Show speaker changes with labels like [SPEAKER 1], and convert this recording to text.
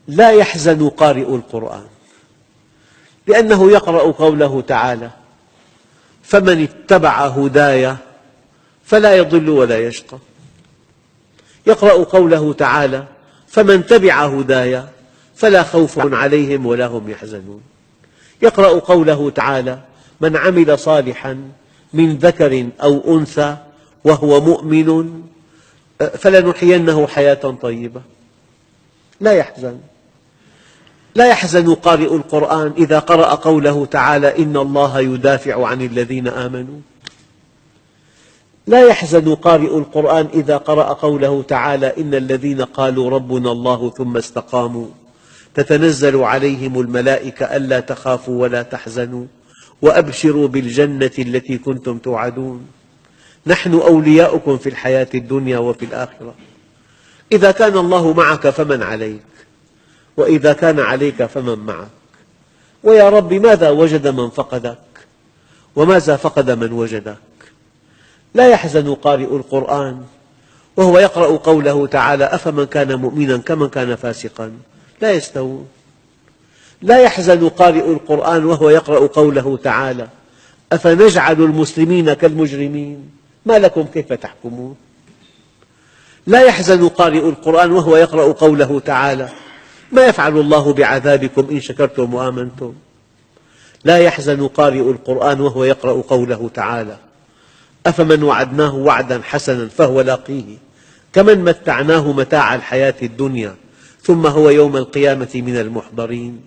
[SPEAKER 1] لا يحزن قارئ القرآن، لأنه يقرأ قوله تعالى: فمن اتبع هداي فلا يضل ولا يشقى. يقرأ قوله تعالى: فمن تبع هداي فلا خوف عليهم ولا هم يحزنون. يقرأ قوله تعالى: من عمل صالحا من ذكر أو أنثى وهو مؤمن فلنحيينه حياة طيبة. لا يحزن قارئ القرآن إذا قرأ قوله تعالى: إن الله يدافع عن الذين آمنوا. لا يحزن قارئ القرآن إذا قرأ قوله تعالى: إن الذين قالوا ربنا الله ثم استقاموا تتنزل عليهم الملائكة ألا تخافوا ولا تحزنوا وأبشروا بالجنة التي كنتم توعدون نحن أولياؤكم في الحياة الدنيا وفي الآخرة. إذا كان الله معك فمن عليك، وإذا كان عليك فمن معك. ويا رب ماذا وجد من فقدك، وماذا فقد من وجدك. لا يحزن قارئ القرآن وهو يقرأ قوله تعالى: أفمن كان مؤمنا كمن كان فاسقا لا يستوون. لا يحزن قارئ القرآن وهو يقرأ قوله تعالى: أفنجعل المسلمين كالمجرمين ما لكم كيف تحكمون. لا يحزن قارئ القرآن وهو يقرأ قوله تعالى: ما يفعل الله بعذابكم إن شكرتم وآمنتم. لا يحزن قارئ القرآن وهو يقرأ قوله تعالى: أفمن وعدناه وعدا حسنا فهو لاقيه كمن متعناه متاع الحياة الدنيا ثم هو يوم القيامة من المحضرين.